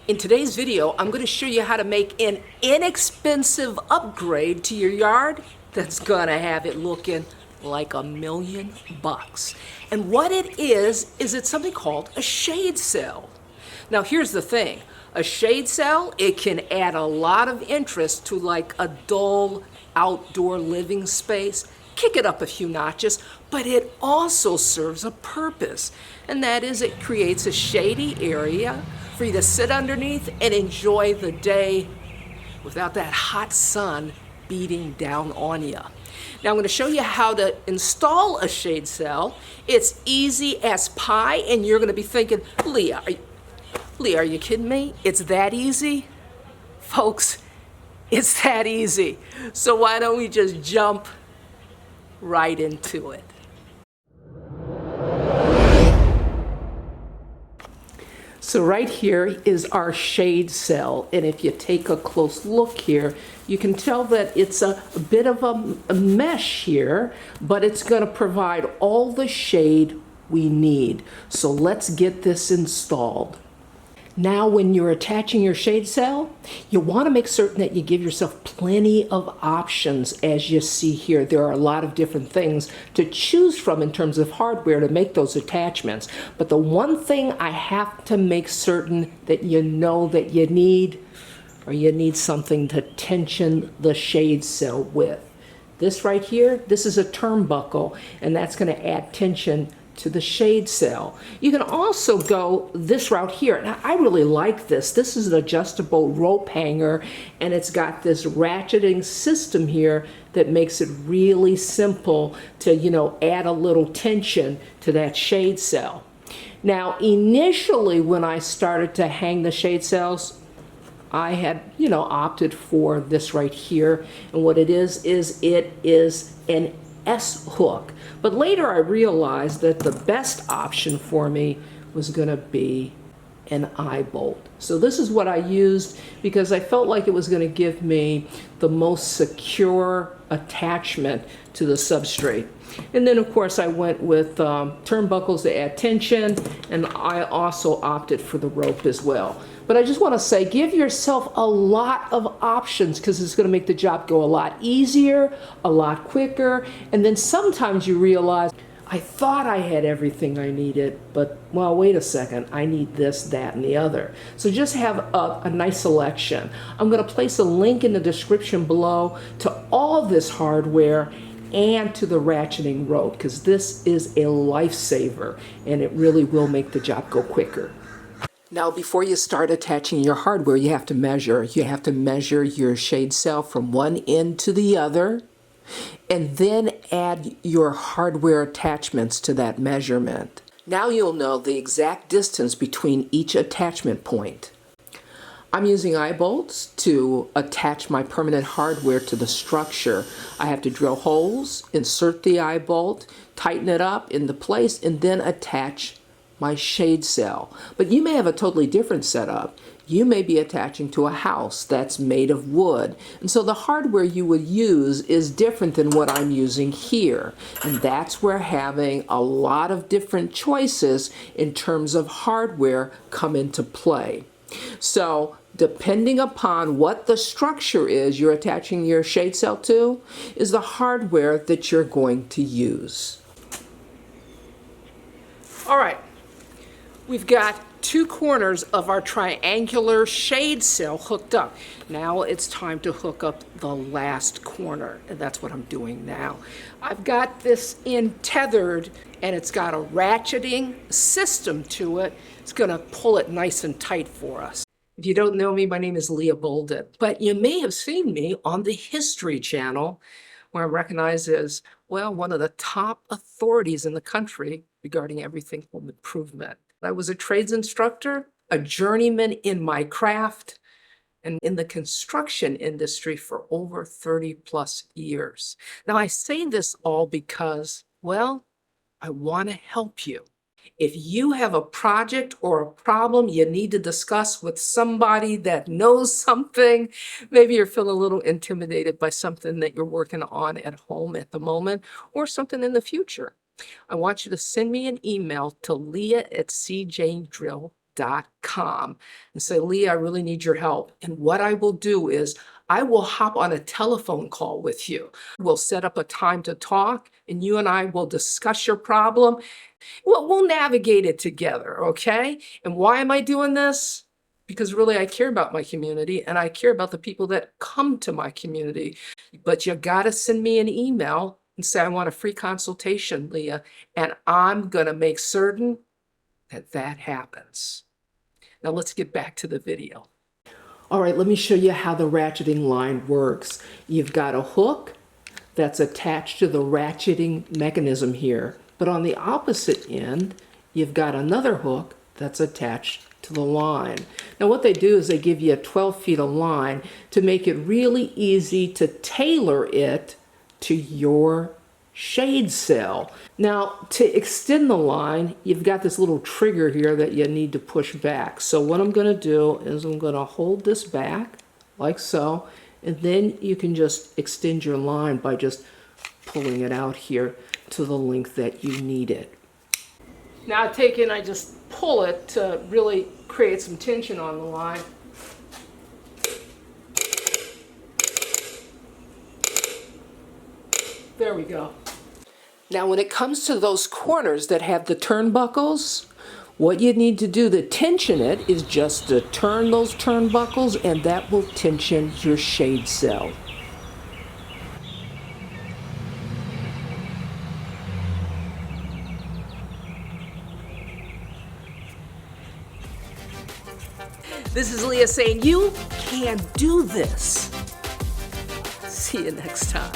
In today's video, I'm going to show you how to make an inexpensive upgrade to your yard that's going to have it looking like $1,000,000. And what it is it's something called a shade cell. Now here's the thing, a shade cell, it can add a lot of interest to like a dull outdoor living space, kick it up a few notches, but it also serves a purpose. And that is it creates a shady area for you to sit underneath and enjoy the day without that hot sun beating down on you. Now I'm going to show you how to install a shade cell. It's easy as pie, and you're going to be thinking, Leah, are you kidding me? It's that easy? Folks, it's that easy. So why don't we just jump right into it? So right here is our shade cell, and if you take a close look here, you can tell that it's a bit of a mesh here, but it's going to provide all the shade we need. So let's get this installed. Now when you're attaching your shade cell, you want to make certain that you give yourself plenty of options. As you see here, there are a lot of different things to choose from in terms of hardware to make those attachments. But the one thing I have to make certain that you know that you need something to tension the shade cell with. This right here, this is a turnbuckle, and that's going to add tension to the shade cell. You can also go this route here. Now, I really like this. This is an adjustable rope hanger, and it's got this ratcheting system here that makes it really simple to, add a little tension to that shade cell. Now, initially when I started to hang the shade cells, I had, opted for this right here. And what it is it is an S-hook. But later I realized that the best option for me was going to be an eye bolt. So this is what I used because I felt like it was going to give me the most secure attachment to the substrate. And then of course I went with turnbuckles to add tension, and I also opted for the rope as well. But I just want to say, give yourself a lot of options because it's going to make the job go a lot easier, a lot quicker. And then sometimes you realize, I thought I had everything I needed, but well, wait a second, I need this, that, and the other. So just have a nice selection. I'm going to place a link in the description below to all this hardware and to the ratcheting rope, because this is a lifesaver and it really will make the job go quicker. Now, before you start attaching your hardware, you have to measure. You have to measure your shade cell from one end to the other, and then add your hardware attachments to that measurement. Now you'll know the exact distance between each attachment point. I'm using eye bolts to attach my permanent hardware to the structure. I have to drill holes, insert the eye bolt, tighten it up into place, and then attach my shade cell. But you may have a totally different setup. You may be attaching to a house that's made of wood. And so the hardware you would use is different than what I'm using here. And that's where having a lot of different choices in terms of hardware come into play. So depending upon what the structure is you're attaching your shade cell to, is the hardware that you're going to use. All right. We've got two corners of our triangular shade cell hooked up. Now it's time to hook up the last corner, and that's what I'm doing now. I've got this tethered, and it's got a ratcheting system to it. It's going to pull it nice and tight for us. If you don't know me, my name is Leah Bolden, but you may have seen me on the History Channel, where I'm recognized as, well, one of the top authorities in the country regarding everything home improvement. I was a trades instructor, a journeyman in my craft, and in the construction industry for over 30 plus years. Now I say this all because, well, I want to help you. If you have a project or a problem you need to discuss with somebody that knows something, maybe you're feeling a little intimidated by something that you're working on at home at the moment, or something in the future, I want you to send me an email to Leah at seejanedrill.com. leah.com and say, Leah, I really need your help. And what I will do is I will hop on a telephone call with you. We'll set up a time to talk, and you and I will discuss your problem. We'll navigate it together, okay? And why am I doing this? Because really I care about my community and I care about the people that come to my community. But you gotta send me an email and say, I want a free consultation, Leah, and I'm gonna make certain that that happens. Now let's get back to the video. All right, let me show you how the ratcheting line works. You've got a hook that's attached to the ratcheting mechanism here, but on the opposite end, you've got another hook that's attached to the line. Now what they do is they give you a 12 feet of line to make it really easy to tailor it to your shade cell. Now to extend the line, you've got this little trigger here that you need to push back. So what I'm going to do is I'm going to hold this back like so, and then you can just extend your line by just pulling it out here to the length that you need it. Now I take it and I just pull it to really create some tension on the line. There we go. Now when it comes to those corners that have the turnbuckles, what you need to do to tension it is just to turn those turnbuckles, and that will tension your shade cell. This is Leah saying you can do this. See you next time.